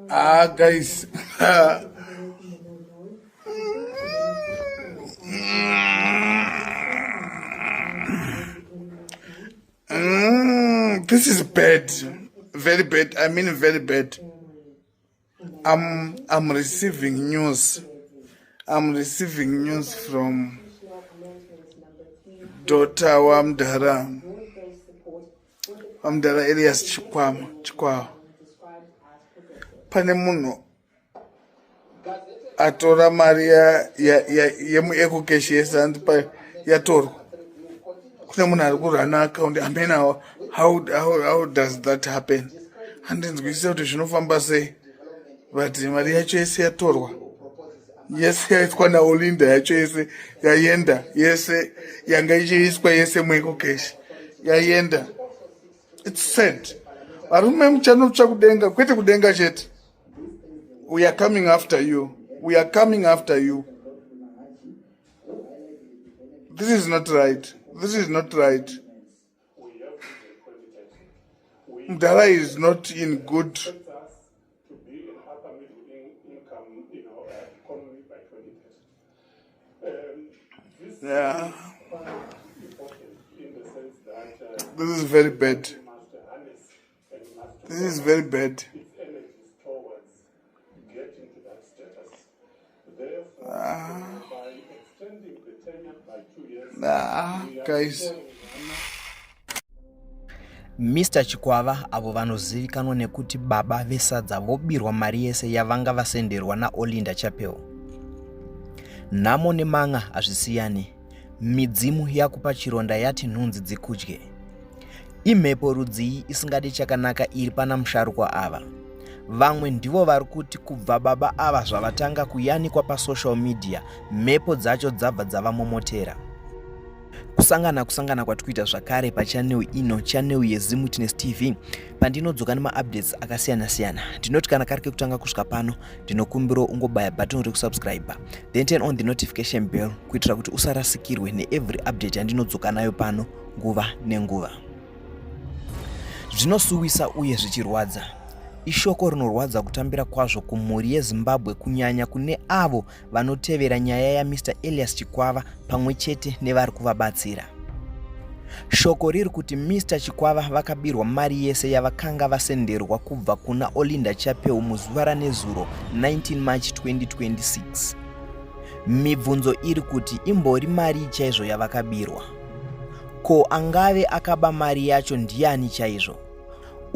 Guys. This is bad. Very bad. I mean very bad. I'm receiving news. I'm receiving news from daughter Wamdara Elias Chikwao. Pane munhu atora Maria yemu ecocash yesandi pa yatorwa. Kune munhu ari kurana account. I mean how does that happen? Handinzwisisa kuti zvinofamba sei. But mari yacho yese yatorwa. Yese yaiswa naOlinda yacho yese yaenda. Yese yanga ichiiswa yese muecocash yaenda. It's sad. Varume muchanopfa kudenga kwete kudenga chete. We are coming after you. We are coming after you. This is not right. This is not right. Mdara is not in good. Yeah. This is very bad. This is very bad. Guys. Mr. Chikwava avo vanozivikanwa nekuti baba vesadza vobirwa mari yese yavanga vasenderwa naOlinda Chapel. Nhamo nemanga hazvisiyani. Midzimu yakupa chironda yati nhunzi dzikudye. Imhepo rudzii isingadi chakanaka iri pana musharukwa ava. Vamwe ndivo vari kuti kubva baba ava zvavatanga kuyanikwa pasocial media, mhepo dzacho dzabva dzavamomotera. Kusangana kwatikuita zvakare pachanel ino, chanel yeZimutiness TV, pandinodzoka nemaupdates akasiyana-siyana. Ndinoti kana kari kekutanga kusvika pano, ndinokumbira ungobaya button rekusubscribe, then turn on the notification bell kuitira kuti usarasikirwe neevery update yandinodzoka nayo pano nguva nenguva. Zvinosuwisa uye zvichirwadza. Ishoko rinorwadza kutambira kwazvo kumhuri yeZimbabwe, kunyanya kune avo vanotevera nyaya yaMr Elias Chikwava pamwe chete nevari kuvabatsira. Shoko riri kuti Mr Chikwava vakabirwa mari yese yavakanga vasenderwa kubva kuna Olinda Chapel muzuva ranezuro 19 March 2026. Mibvunzo iri kuti imbori mari chaizvo yavakabirwa. Ko angave akaba mari yacho ndiani chaizvo?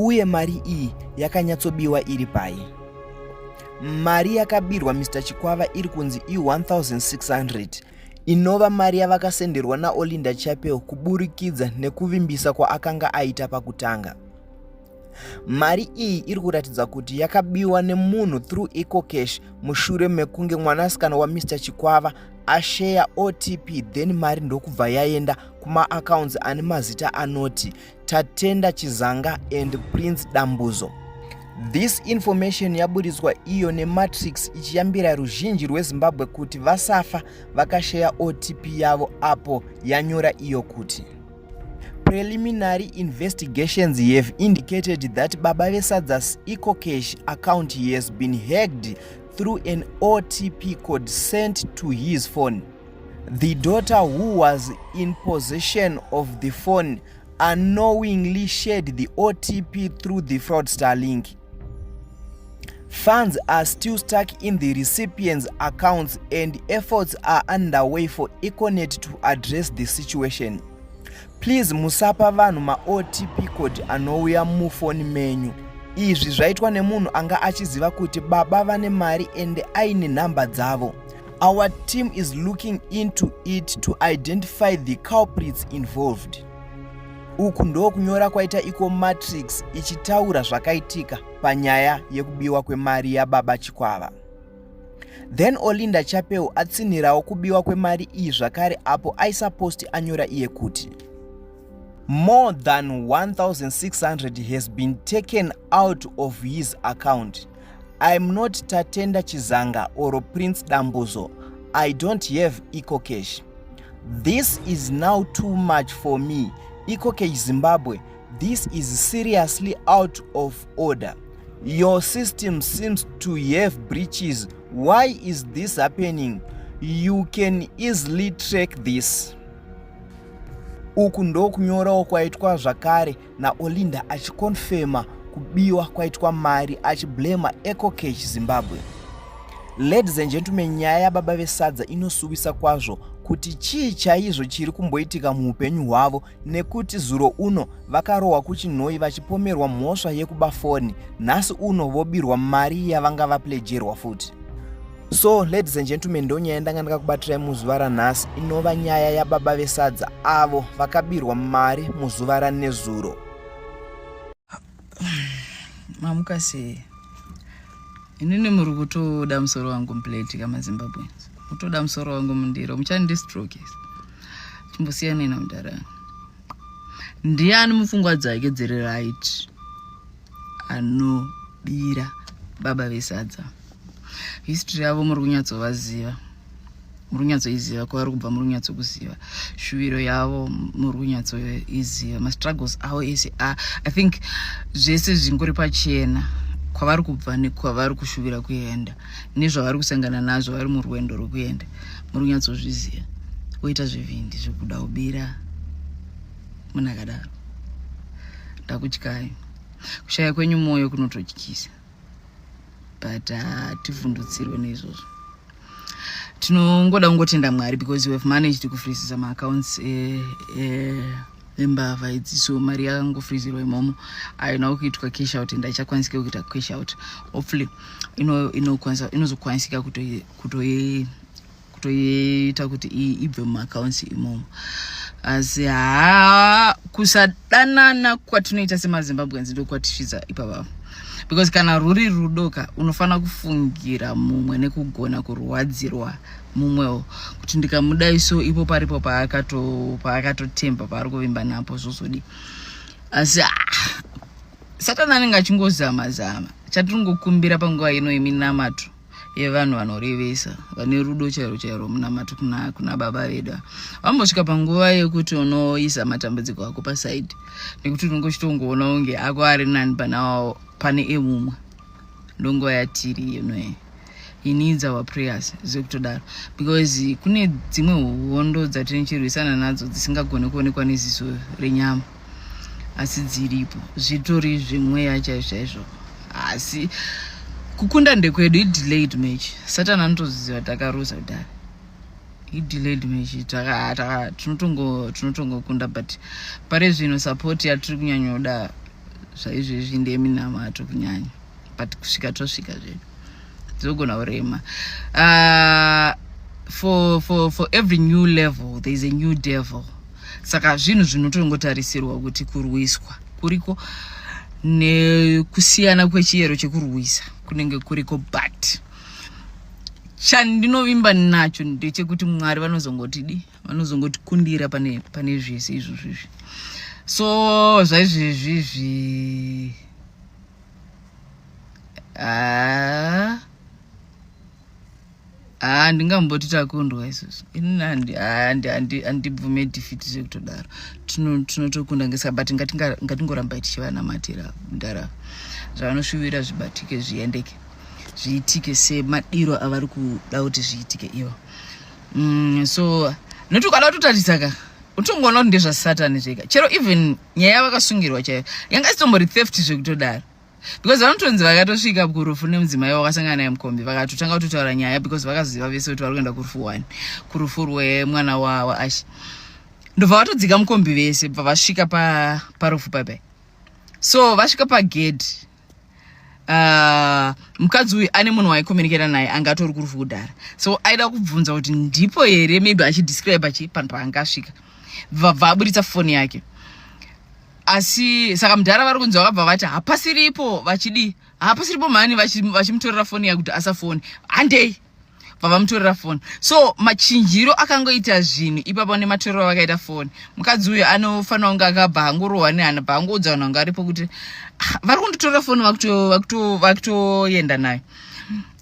Uye mari iyi yakanyatsobiwa iri pai? Mari yakabirwa Mr Chikwava iri kunzi i1600, inova mari yavakasenderwa naOlinda Chapel kuburikidza nekuvimbisa kwaakanga aita pakutanga. Mari iyi iri kuratidza kuti yakabiwa nemunhu through ecocash mushure mekunge mwanasikana waMr Chikwava ashare OTP, then mari ndokubva yaenda kuma accounts ane mazita anoti Tatenda Chizanga and Prince Dambuzo. This information yabudiswa iyo neMatrix ichiyambira ruzhinji rweZimbabwe kuti vasafa vakashare OTP yavo apo yanyora iyo kuti preliminary investigations have indicated that Baba Vesadza's ecocash account has been hacked through an OTP code sent to his phone. The daughter, who was in possession of the phone, unknowingly shared the OTP through the fraudster link. Funds are still stuck in the recipient's accounts and efforts are underway for Econet to address the situation. Please musapa vanhu ma-OTP code anouya mufoni menyu. Izvi zvaitwa nemunhu anga achiziva kuti baba vane mari ende aine nhamba dzavo. Our team is looking into it to identify the culprits involved. Uku ndo kunyora kwaita iko Matrix ichitaura zvakaitika panyaya yekubiwa kwemari yaBaba Chikwava. Then Olinda Chapel atsinirawo kubiwa kwemari iyi zvakare apo aisaposti anyora iye kuti more than 1600 has been taken out of his account. I'm not Tatenda Chizanga or Prince Dambuzo. I don't have ecocash. This is now too much for me. ecocash Zimbabwe, this is seriously out of order. Your system seems to have breaches. Why is this happening? You can easily track this. Uku ndokunyorawo kwaitwa zvakare naOlinda achikonfema kubiwa kwaitwa mari achiblema EcoCash Zimbabwe. Ladies and gentlemen, nyaya yababa vesadza inosuwisa kwazvo kuti chii chaizvo chiri kumboitika muupenyu hwavo, nekuti zuro uno vakarohwa kuchinhoi vachipomerwa mhosva yekuba foni, nhasi uno vobirwa mari yavanga vaplejerwa futi. So ladies and gentlemen, ndo nyaya ndanga ndakakubatirai muzuva ranhasi, inova nyaya yababa vesadza avo vakabirwa mari muzuva ranezuro. Mamukasi, inini muri kutoda musoro wangu mpleti kama Zimbabweans. Kutoda musoro wangu mundiro, muchandistroke. Chimbosiyana ina mudara. Ndiani mufungwa dzake dziri right anobira baba vesadza. History yavo muri kunyatsovaziva. Muri kunyatsoiziva kwavari kubva muri kunyatsokuziva. Shuviro yavo muri kunyatsoiziva. Ma struggles avo ese I think zvese zvingori pachena kwavari kubva nekwavari kushuvira kuenda nezvavari kusangana nazvo vari murwendo rwekuenda. Muri kunyatsozviziva. Woita zvivindi zvekuda kubira munhu akadaro. Ndakutyai. Kushaya kwenyu mwoyo kunototyisa. But tivhundutsirwe neizvozvo. Tinongoda kungotenda Mwari because we have managed to freeze some accounts embavha idzi, so mari yakangofrizirwa imomo aina kuitwa cash out, ndaichakwanisika kuita cash out. Hopefully inozokwanisika kutoita kuti ibve mumaaccounts imomo. Asi kusadanana kwatinoita semaZimbabweans ndokwatisvitsa ipapa. Because kana ruri rudoka unofana kufungira mumwe nekugona kurwadzirwa mumwewo kuti ndikamuda so ipo paripo paakatotemba paari kuvimba napo zvozodi. Asi Satani anenge achingozama chatiringokumbira panguva ino yeminamato yevanhu vanorevesa vane rudo chairo munamato kuna baba vedu. Vambosvika panguva yekuti unoisa matambudziko ako pasaidi nekuti unongochitongoona unge ako ari nani pane emumwe. Ndongo yatiri he needs our prayers zvekutodaro because kune dzimwe hondo dzatinochirwisana nadzo dzisingagone kuonekwa neziso renyama asi dziripo zvitori zvimweya chaizvo. Asi kukunda ndekwedu i-delayed match. Satani anotoziva takarusa kudhara. I-delayed match tinotongokunda but pare zvino support yatiri kunyanyoda zvaizvezvi ndeminamato kunyanya but kusvika tosvika zvedu dzogona kurema. For every new level there is a new devil. Saka zvinhu zvinotongotarisirwa kuti kurwiswa kuriko nekusiyana kwechiyero chekurwisa kunenge kuriko, but chandinovimba nacho ndechekuti Mwari vanozongotikundira pane zvese izvozvi. So zvaizvezvi ndingamboti takundwa isusu. Ini handibvume defeat zvekutodaro. Tinotokunda ngesaka but ngatingoramba tichivanamatira mundara. Zvavanoshuvira zvibatike zviendeke. Zviitike semadiro avari kuda kuti zviitike ivo. So notukada kutotarisaka utongoona kuti ndezvaSatani zvega. Chero even nyaya yavakasungirwa chaiyo yanga isitombori theft zvekutodaro. Because vanotonzi vakatosvika kurufu nemudzimai wakasangana naye mukombi vakatotanga kutotaura nyaya because vakaziva vese kuti vari kuenda kurufu 1 kurufu rwemwana waAshi. Ndobva vatodzika mukombi vese bva vasvika parufu papai. So vasvika pagedhi mukadzi uyu ane munhu waikominikera naye anga atori kurufu kudhara. So aida kubvunza kuti ndipo here maybe achidescribe panhu paangasvika vabuditsa foni yake. Asi saka mudhara vari kunzi vakabva vati hapasiripo hapasiripo mhani vachimutorera foni yakuti asafoni handei vavamutorera foni. So machinjiro akangoita zvinhu ipapo nematorero vakaita foni. Mukadzi uyu anofanira kunge akabva angorohwa nehana paangoudza vanhu vanga aripo kuti vari kunditorera foni vakutoenda nayo.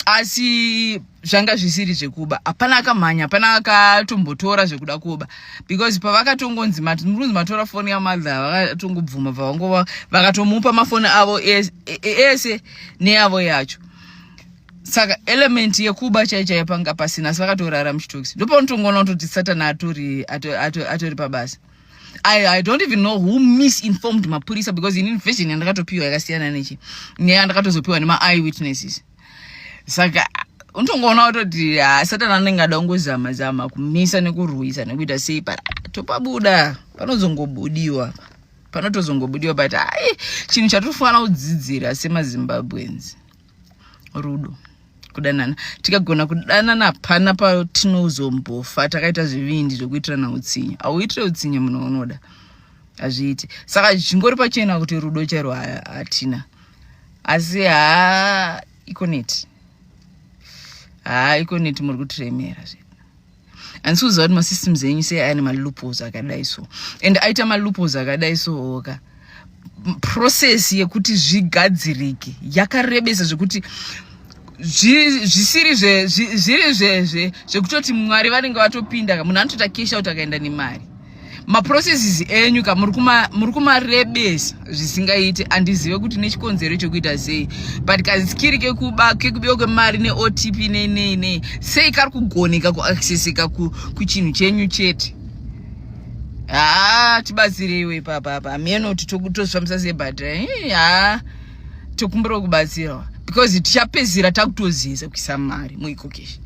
asi zvanga zvisiri zvekuba hapana akamhanya hapana akatombotora zvekuda kuba because pavakatongonzi matora foni yamadha vakatongobvuma pavangova vakatomupa mafoni avo ese neavo yacho. Saka element yekuba chaichaya panga pasina asi vakatorara muchitokisi. Ndopanotongoona kutoti Satana atori pabasa. I don't even know who misinformed mapurisa because in version yandakatopiwa yakasiyana nechi neyandakatozopiwa nema eyewitnesses. Saka untongoona kutoti Satana anenge ada kungozama kumisa nekurwisa nekuita sei topabuda panotozongobudiwa but chinhu chatofana kudzidzira semaZimbabweans rudo kudanana. Tikagona kudanana pana patinozombofa takaita zvivindi zvokuitirana utsinye. Auitire utsinye munhu unoda azviiti. Saka zvingori pachena kuti rudo chero hatina asi ikoneti muri kutiremera zvedu. Andisukuziva kuti masystems enyu sei ane maloopholes akadai so and aita maloopholes akadai so oka process yekuti zvigadzirike yakarebesa zvekuti zviri zvekutoti Mwari vanenge vatopinda munhu anotota cash out akaenda nemari. Maprocesses enyu muri kumarebesa zvisingaiti. Andizive kuti nechikonzero chokuita sei but kazikiri kekubiwa kwemari neOTP nei sei kari kugoneka kuaccessika kuchinhu chenyu chete. Tibatsireiwe papa ameno kuti tozvifambisa sei but tokumbira kubatsirwa because tichapedzira takutoziza kuisa mari muikokesha.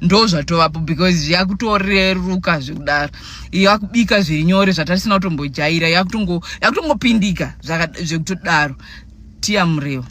Ndo zvatovapo because yakutoreruka zvekudaro. Yakubika zviri nyore zvatasina kutombojaira yakutongopindika zvekutodaro. Tiyamureva.